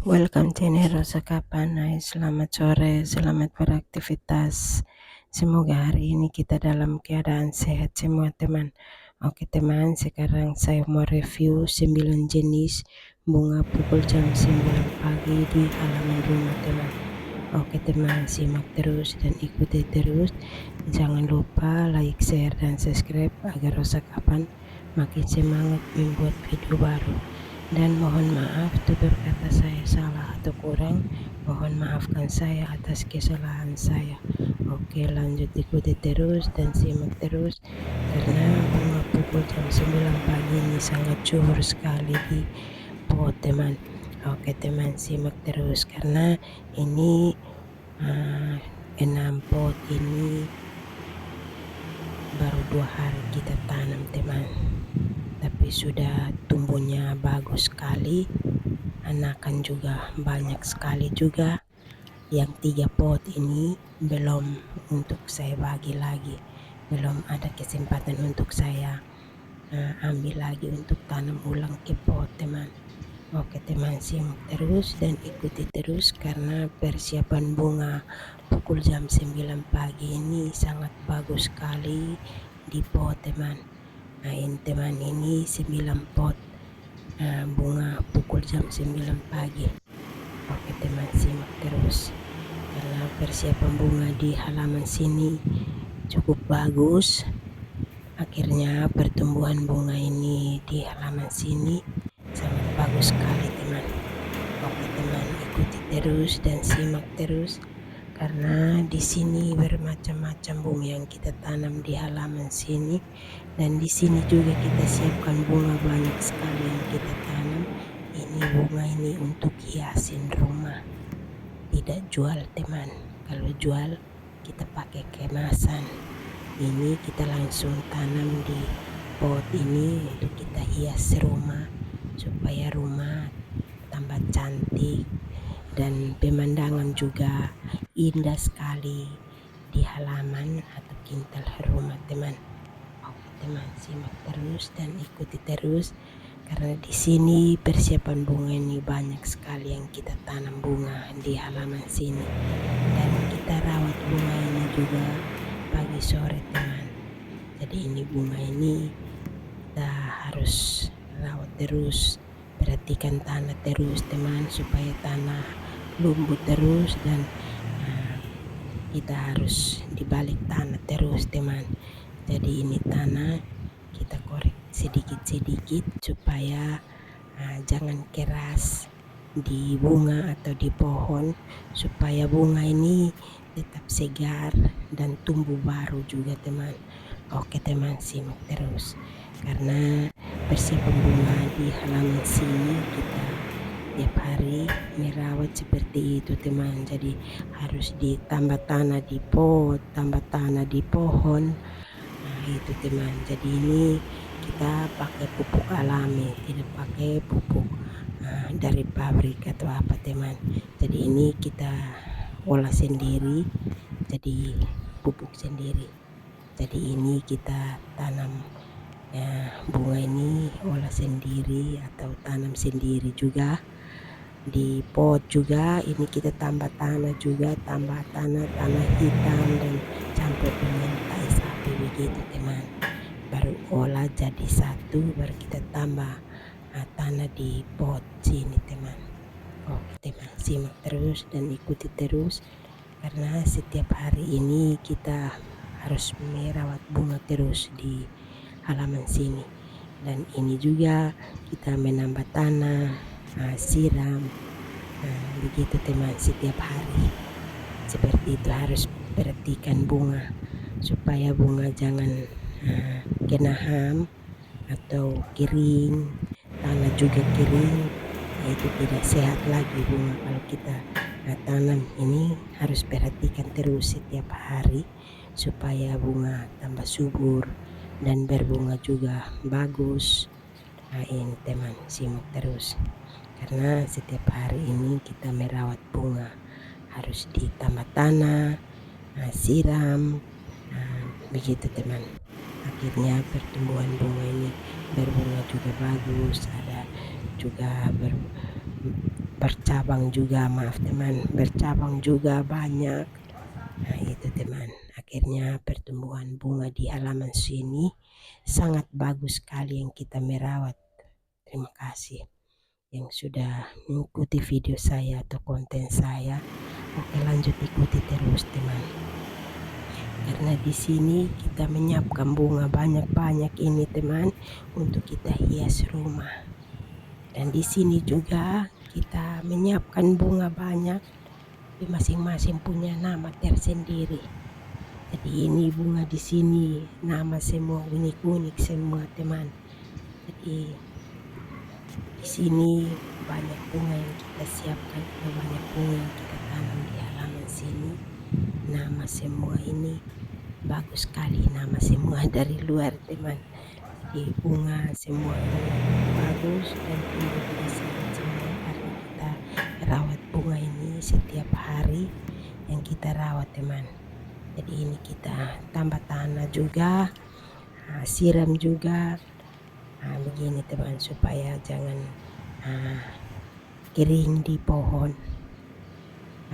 Welcome channel Rosa Kapan. Hai, selamat sore, selamat beraktivitas. Semoga hari ini kita dalam keadaan sehat semua teman. Oke teman, sekarang saya mau review 9 jenis bunga pukul jam 9 pagi di halaman rumah teman. Oke teman, simak terus dan ikuti terus. Jangan lupa like, share, dan subscribe agar Rosa Kapan makin semangat membuat video baru. Dan mohon maaf tutur kata saya salah atau kurang, mohon maafkan saya atas kesalahan saya. Oke, lanjut ikuti terus dan simak terus, karena bunga pukul jam 9 pagi ini sangat zuhur sekali di pot teman. Oke teman, simak terus karena ini 6 pot ini baru 2 hari kita tanam teman, tapi sudah tumbuhnya bagus sekali, anakan juga banyak sekali juga. Yang 3 pot ini belum untuk saya bagi lagi, belum ada kesempatan untuk saya ambil lagi untuk tanam ulang ke pot teman. Oke teman, simak terus dan ikuti terus karena persiapan bunga pukul jam 9 pagi ini sangat bagus sekali di pot teman. Nah ini teman, ini 9 pot bunga pukul jam 9 pagi. Oke teman, simak terus karena persiapan bunga di halaman sini cukup bagus. Akhirnya pertumbuhan bunga ini di halaman sini sangat bagus sekali teman. Oke teman, ikuti terus dan simak terus karena di sini bermacam-macam bunga yang kita tanam di halaman sini, dan di sini juga kita siapkan bunga banyak sekali yang kita tanam. Ini bunga ini untuk hiasin rumah, tidak jual teman. Kalau jual kita pakai kemasan, ini kita langsung tanam di pot ini untuk kita hias rumah supaya rumah tambah cantik dan pemandangan juga indah sekali di halaman atau kintal rumah teman. Oke teman, simak terus dan ikuti terus karena di sini persiapan bunga ini banyak sekali yang kita tanam bunga di halaman sini, dan kita rawat bunga ini juga pagi sore teman. Jadi ini bunga ini kita harus rawat terus, perhatikan tanah terus teman supaya tanah lembut terus, dan kita harus dibalik tanah terus teman. Jadi ini tanah kita korek sedikit-sedikit supaya jangan keras di bunga atau di pohon, supaya bunga ini tetap segar dan tumbuh baru juga teman. Oke teman, simak terus karena persiapan bunga di halaman sini kita tiap hari merawat seperti itu teman. Jadi harus ditambah tanah di pot, tambah tanah di pohon. Nah itu teman, jadi ini kita pakai pupuk alami, tidak pakai pupuk dari pabrik atau apa teman. Jadi ini kita olah sendiri, jadi pupuk sendiri. Jadi ini kita tanam bunga ini olah sendiri atau tanam sendiri juga di pot juga. Ini kita tambah tanah juga, tambah tanah hitam dan campur dengan tai sapi begitu teman, baru olah jadi satu, baru kita tambah tanah di pot sini teman. Oke teman, simak terus dan ikuti terus karena setiap hari ini kita harus merawat bunga terus di halaman sini. Dan ini juga kita menambah tanah, siram, begitu teman setiap hari. Seperti itu, harus perhatikan bunga supaya bunga jangan kena ham atau kering, tanah juga kering. Itu tidak sehat lagi bunga kalau kita tanam. Ini harus perhatikan terus setiap hari supaya bunga tambah subur dan berbunga juga bagus. Ini teman, simak terus karena setiap hari ini kita merawat bunga, harus ditambah tanah, siram, begitu teman. Akhirnya pertumbuhan bunga ini berbunga juga bagus, ada juga bercabang juga, maaf teman, bercabang juga banyak. Nah itu teman, akhirnya pertumbuhan bunga di halaman sini sangat bagus sekali yang kita merawat. Terima kasih yang sudah mengikuti video saya atau konten saya. Oke, lanjut ikuti terus teman. Karena di sini kita menyiapkan bunga banyak-banyak ini teman untuk kita hias rumah. Dan di sini juga kita menyiapkan bunga banyak, tapi masing-masing punya nama tersendiri. Jadi ini bunga di sini nama semua unik-unik semua teman. Jadi di sini banyak bunga yang kita siapkan, banyak bunga yang kita tanam di halaman sini. Nama semua ini bagus sekali, nama semua dari luar teman. Jadi bunga semua ini bagus dan tumbuh dengan sehat semua karena kita rawat bunga ini setiap hari yang kita rawat teman. Jadi ini kita tambah tanah juga, siram juga, begini teman, supaya jangan kering di pohon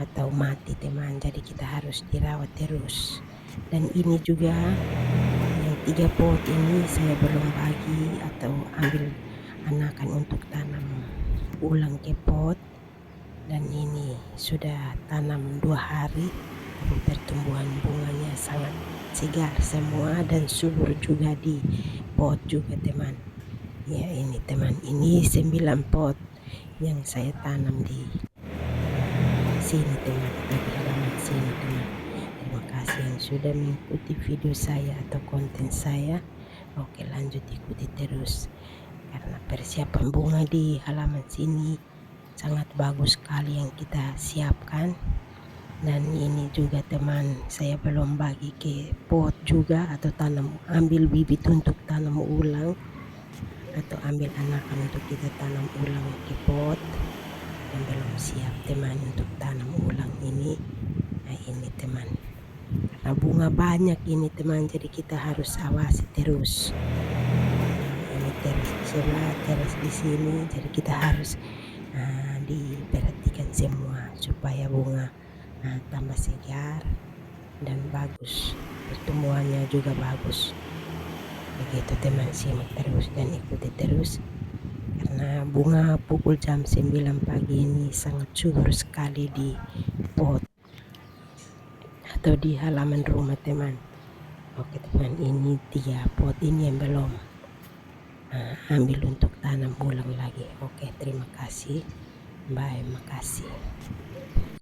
atau mati teman. Jadi kita harus dirawat terus. Dan ini juga yang 3 pot ini saya belum bagi atau ambil anakan untuk tanam ulang ke pot. Dan ini sudah tanam 2 hari, tapi pertumbuhan bunganya sangat segar semua dan subur juga di pot juga teman. Ya ini teman, ini 9 pot yang saya tanam di sini teman, atau di halaman sini teman. Terima kasih yang sudah mengikuti video saya atau konten saya. Oke, lanjut ikuti terus karena persiapan bunga di halaman sini sangat bagus sekali yang kita siapkan. Dan ini juga teman, saya belum bagi ke pot juga atau ambil bibit untuk tanam ulang atau ambil anakan untuk kita tanam ulang ke pot yang belum siap teman untuk tanam ulang ini. Nah ini teman, karena bunga banyak ini teman, jadi kita harus awasi terus. Ini teras di sebelah, teras di sini, jadi kita harus diperhatikan semua supaya bunga tambah segar dan bagus, pertumbuhannya juga bagus. Begitu teman, simak terus dan ikuti terus karena bunga pukul jam 9 pagi ini sangat subur sekali di pot atau di halaman rumah teman. Oke teman, ini 3 pot ini yang belum ambil untuk tanam ulang lagi. Oke, terima kasih. Bye, makasih.